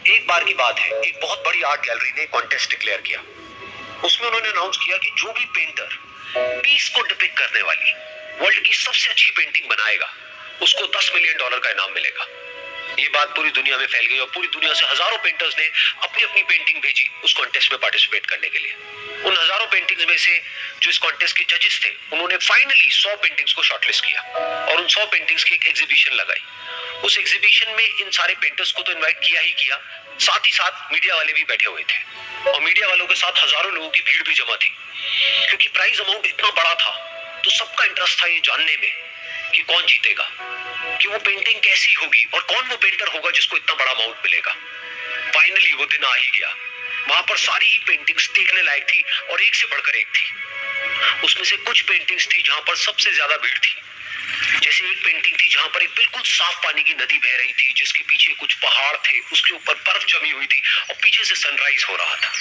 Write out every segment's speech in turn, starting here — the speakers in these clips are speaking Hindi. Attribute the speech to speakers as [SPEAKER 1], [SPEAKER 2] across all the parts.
[SPEAKER 1] एक बार की बात है, एक बहुत बड़ी आर्ट गैलरी ने कॉन्टेस्ट डिक्लेयर किया। उसमें उन्होंने अनाउंस किया कि जो भी पेंटर पीस को डिपिक्ट करने वाली वर्ल्ड की सबसे अच्छी पेंटिंग बनाएगा, उसको $10 मिलियन का इनाम मिलेगा। ये बात पूरी दुनिया में फैल गई और पूरी दुनिया से हजारों पेंटर्स ने अपनी अपनी पेंटिंग भेजी उस कॉन्टेस्ट में पार्टिसिपेट करने के लिए। उन हजारों पेंटिंग्स में से जो इस कॉन्टेस्ट के जजेस थे, उन्होंने फाइनली 100 पेंटिंग्स को शॉर्टलिस्ट किया और उन 100 पेंटिंग्स की एक एग्जीबिशन लगाई। उस एग्जीबिशन में इन सारे पेंटर्स को तो इनवाइट किया ही किया, साथ ही साथ मीडिया वाले भी बैठे हुए थे और मीडिया वालों के साथ हजारों लोगों की भीड़ भी जमा थी। क्योंकि प्राइज अमाउंट इतना बड़ा था तो सबका इंटरेस्ट था ये जानने में कि कौन जीतेगा, कि वो पेंटिंग कैसी होगी और कौन वो पेंटर होगा जिसको इतना बड़ा अमाउंट मिलेगा। फाइनली वो दिन आ ही गया। वहां पर सारी ही पेंटिंग्स देखने लायक थी और एक से बढ़कर एक थी। उसमें से कुछ पेंटिंग्स थी जहां पर सबसे ज्यादा भीड़ थी। जैसे एक पेंटिंग थी जहां पर एक बिल्कुल साफ पानी की नदी बह रही थी, जिसके पीछे कुछ पहाड़ थे, उसके ऊपर बर्फ जमी हुई थी और पीछे से सनराइज हो रहा था।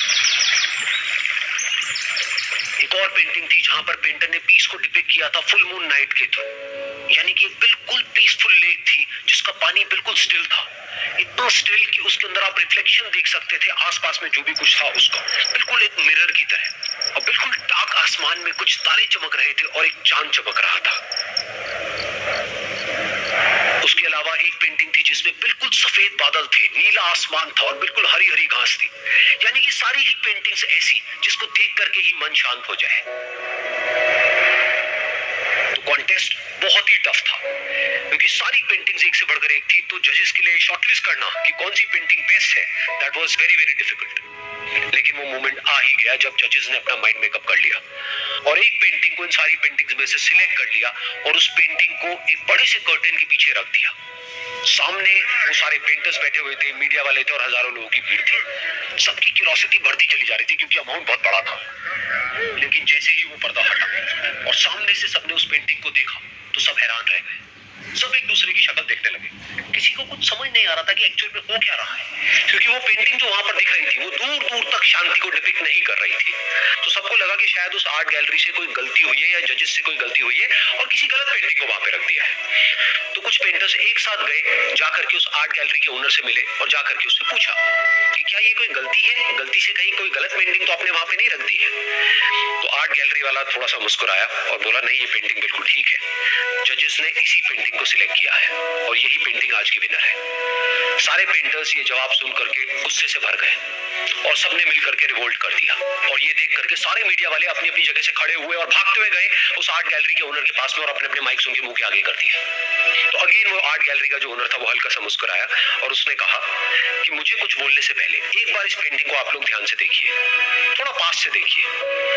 [SPEAKER 1] एक और पेंटिंग थी जहां पर पेंटर ने पीस को डिपिक्ट किया था फुल मून नाइट के थ्रू, यानी कि एक बिल्कुल पीसफुल लेक थी जिसका पानी बिल्कुल स्टिल था, इतना स्टिल कि उसके अंदर आप रिफ्लेक्शन देख सकते थे आसपास में जो भी कुछ था उसका, बिल्कुल एक मिरर की तरह। और बिल्कुल डार्क आसमान में कुछ तारे चमक रहे थे और एक चांद चमक रहा था। उसके अलावा एक पेंटिंग थी जिसमें बिल्कुल सफेद बादल थे, नीला आसमान था और बिल्कुल हरी हरी घास थी। यानी कि सारी ही पेंटिंग्स ऐसी जिसको देख करके ही मन शांत हो जाए। तो कॉन्टेस्ट बहुत ही टफ था क्योंकि सारी पेंटिंग्स एक से बढ़कर एक थी, तो जजेस के लिए शॉर्टलिस्ट करना कि कौन सी पेंटिंग बेस्ट है, that was very very difficult. लेकिन वो मोमेंट आ ही गया जब जजेस ने अपना माइंड मेकअप कर लिया और एक पेंटिंग को इन सारी पेंटिंग्स में से सिलेक्ट कर लिया और उस पेंटिंग को एक बड़े से कर्टेन के पीछे रख दिया। सामने वो सारे पेंटर्स बैठे हुए थे, मीडिया वाले थे और हजारों लोगों की भीड़ थी। सबकी क्यूरियोसिटी बढ़ती चली जा रही थी क्योंकि अमाउंट बहुत बड़ा था। लेकिन जैसे ही वो पर्दा हटा और सामने से सबने उस पेंटिंग को देखा तो सब हैरान रह गए। सब एक दूसरे की शक्ल देखने लगे। किसी को कुछ समझ नहीं आ रहा था कि एक्चुअल में हो क्या रहा है, क्योंकि वो पेंटिंग जो वहां पर दिख रही थी वो दूर दूर तक शांति को डिपिक्ट नहीं कर रही थी। तो सबको लगा कि शायद उस आर्ट गैलरी से कोई गलती हुई है या जजेस से कोई गलती हुई है और किसी गलत पेंटिंग को वहां पे रख दिया है। तो कुछ पेंटर्स एक साथ गए, जाकर के उस आर्ट गैलरी के ओनर से मिले और जाकर के उससे पूछा कि क्या ये कोई गलती है, गलती से कहीं कोई गलत पेंटिंग तो आपने वहां पे नहीं रख दी है। तो आर्ट गैलरी वाला थोड़ा सा मुस्कुराया और बोला नहीं, ये पेंटिंग बिल्कुल ठीक है, जजेस ने इसी पेंटिंग को सिलेक्ट किया है और यही पेंटिंग आज की विनर है। सारे पेंटर्स ये जवाब सुन करके गुस्से से भर गए और सबने मिलकर के रिवोल्ट कर दिया और ये देख करके सारे मीडिया वाले अपनी अपनी जगह से खड़े हुए और भागते हुए गए उस आर्ट गैलरी के ओनर के पास में और अपने अपने माइक उनके मुंह के आगे कर दिए। तो अगेन वो आर्ट गैलरी का जो ओनर था वो हल्का सा मुस्कुराया और उसने कहा कि मुझे कुछ बोलने से पहले एक बार इस पेंटिंग को आप लोग ध्यान से देखिए, थोड़ा पास से देखिए,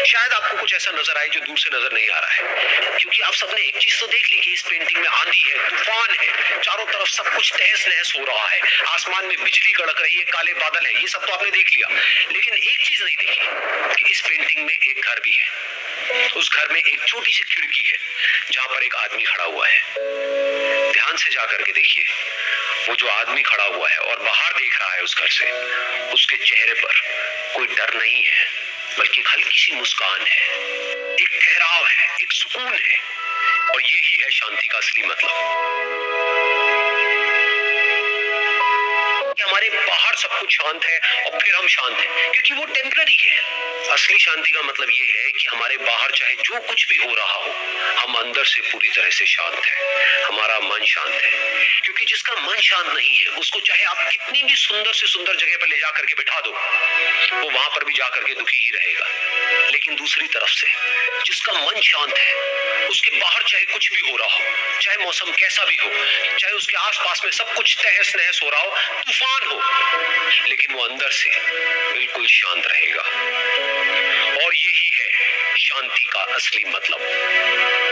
[SPEAKER 1] शायद आपको कुछ ऐसा नजर आए जो दूर से नजर नहीं आ रहा है। क्योंकि आप सबने एक चीज तो देख ली कि इस पेंटिंग में आंधी है, तूफान है, चारों तरफ सब कुछ तहस नहस हो रहा है, आसमान में बिजली कड़क रही है, काले बादल है, ये सब तो आपने देख लिया। लेकिन एक चीज नहीं देखी कि इस पेंटिंग में एक घर भी है। उस घर में एक छोटी सी खिड़की है जहां पर एक आदमी खड़ा हुआ है। ध्यान से जाकर के देखिए, वो जो आदमी खड़ा हुआ है और बाहर देख रहा है उस घर से, उसके चेहरे पर कोई डर नहीं है बल्कि हल्की सी मुस्कान है, एक ठहराव है, एक सुकून है और यही है शांति का असली मतलब। हमारे बाहर सब कुछ शांत है और फिर हम शांत हैं क्योंकि वो टेम्पररी है। असली शांति का मतलब ये है कि हमारे बाहर चाहे जो कुछ भी हो रहा हो, हम अंदर से पूरी तरह से शांत हैं, हमारा मन शांत है। क्योंकि जिसका मन शांत नहीं है उसको चाहे आप कितनी भी सुंदर से सुंदर जगह पर ले जाकर के बिठा दो, वो वहां पर भी जाकर के दुखी ही रहेगा। लेकिन दूसरी तरफ से जिसका मन शांत है, उसके बाहर चाहे कुछ भी हो रहा हो, चाहे मौसम कैसा भी हो, चाहे उसके आसपास में सब कुछ तहस नहस हो रहा हो, तूफान हो, लेकिन वो अंदर से बिल्कुल शांत रहेगा। और यही है शांति का असली मतलब।